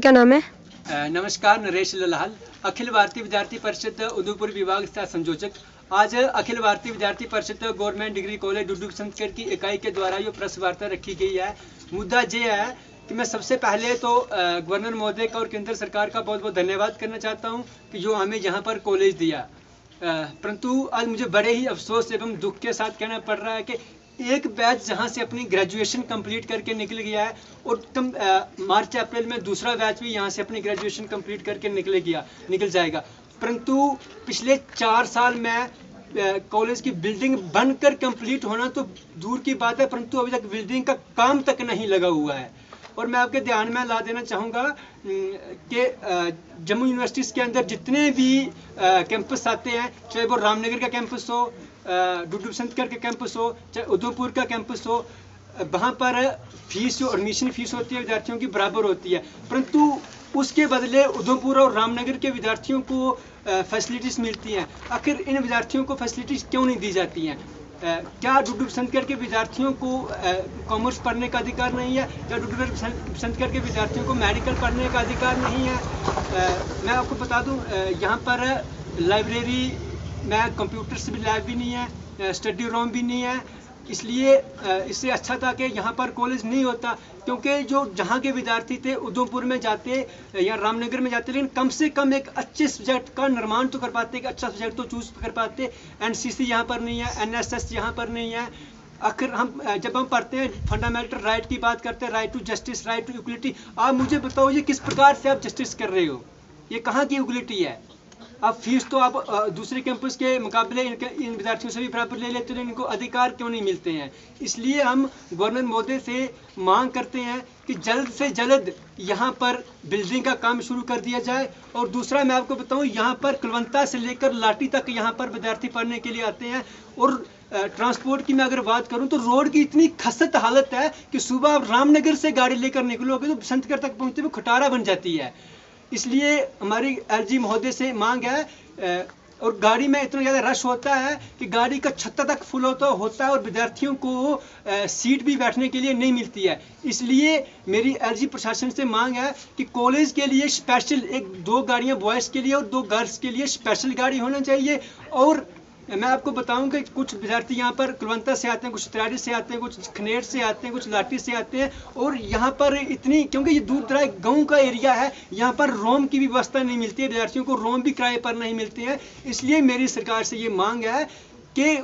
क्या नाम है? नमस्कार, नरेश ललाल, अखिल भारतीय विद्यार्थी परिषद उदयपुर विभाग सह संयोजक। आज अखिल भारतीय विद्यार्थी परिषद government degree college Dudu Basantgarh की इकाई के द्वारा ये प्रेस वार्ता रखी गई है। मुद्दा ये है कि मैं सबसे पहले तो गवर्नर महोदय का और केंद्र सरकार का बहुत बहुत धन्यवाद करना चाहता हूँ कि जो हमें यहाँ पर कॉलेज दिया। परंतु आज मुझे बड़े ही अफसोस एवं दुख के साथ कहना पड़ रहा है कि एक बैच जहाँ से अपनी ग्रेजुएशन कंप्लीट करके निकल गया है और मार्च अप्रैल में दूसरा बैच भी यहाँ से अपनी ग्रेजुएशन कंप्लीट करके निकल जाएगा। परंतु पिछले 4 साल में कॉलेज की बिल्डिंग बनकर कंप्लीट होना तो दूर की बात है, परंतु अभी तक बिल्डिंग का काम तक नहीं लगा हुआ है। और मैं आपके ध्यान में ला देना चाहूँगा कि जम्मू यूनिवर्सिटीज़ के अंदर जितने भी कैंपस आते हैं, चाहे वो रामनगर का कैंपस हो, डुडू बसंतगढ़ का कैंपस हो, चाहे उदयपुर का कैंपस हो, वहाँ पर फीस जो एडमिशन फीस होती है विद्यार्थियों की बराबर होती है, परंतु उसके बदले उदयपुर और रामनगर के विद्यार्थियों को फैसिलिटीज़ मिलती हैं। आखिर इन विद्यार्थियों को फैसिलिटीज़ क्यों नहीं दी जाती हैं? क्या डुडू बसंतगढ़ के विद्यार्थियों को कॉमर्स पढ़ने का अधिकार नहीं है? क्या डुडू बसंतगढ़ के विद्यार्थियों को मेडिकल पढ़ने का अधिकार नहीं है? मैं आपको बता दूं, यहाँ पर लाइब्रेरी में कंप्यूटर्स भी लैब भी नहीं है, स्टडी रूम भी नहीं है। इसलिए इससे अच्छा था कि यहाँ पर कॉलेज नहीं होता, क्योंकि जो जहाँ के विद्यार्थी थे उदयपुर में जाते या रामनगर में जाते, लेकिन कम से कम एक अच्छे सब्जेक्ट का निर्माण तो कर पाते, एक अच्छा सब्जेक्ट तो चूज कर पाते। एनसीसी यहाँ पर नहीं है, एनएसएस यहाँ पर नहीं है। आखिर जब हम पढ़ते हैं फंडामेंटल राइट की बात करते हैं, right to justice, right to equality, आप मुझे बताओ ये किस प्रकार से आप जस्टिस कर रहे हो? ये कहाँ की इक्वलिटी है? अब फीस तो आप दूसरे कैंपस के मुकाबले इन विद्यार्थियों से भी बराबर ले लेते हैं, इनको अधिकार क्यों नहीं मिलते हैं? इसलिए हम गवर्नर महोदय से मांग करते हैं कि जल्द से जल्द यहाँ पर बिल्डिंग का काम शुरू कर दिया जाए। और दूसरा मैं आपको बताऊँ, यहाँ पर कुलवंता से लेकर लाठी तक यहाँ पर विद्यार्थी पढ़ने के लिए आते हैं। और ट्रांसपोर्ट की मैं अगर बात करूं तो रोड की इतनी खस्ता हालत है कि सुबह आप रामनगर से गाड़ी लेकर निकलोगे तो बसंतगढ़ तक पहुँचते हुए खटारा बन जाती है। इसलिए हमारी एलजी महोदय से मांग है। और गाड़ी में इतना ज़्यादा रश होता है कि गाड़ी का छत्ता तक फुल होता है और विद्यार्थियों को सीट भी बैठने के लिए नहीं मिलती है। इसलिए मेरी एलजी प्रशासन से मांग है कि कॉलेज के लिए स्पेशल 2 गाड़ियां बॉयज़ के लिए और 2 गर्ल्स के लिए स्पेशल गाड़ी होना चाहिए। और मैं आपको बताऊं कि कुछ विद्यार्थी यहाँ पर कुलवंता से आते हैं, कुछ तराड़ी से आते हैं, कुछ खनेर से आते हैं, कुछ लाठी से आते हैं। और यहाँ पर इतनी, क्योंकि ये दूर दराज गाँव का एरिया है, यहाँ पर रोम की भी व्यवस्था नहीं मिलती है, विद्यार्थियों को रोम भी किराए पर नहीं मिलते हैं। इसलिए मेरी सरकार से ये मांग है कि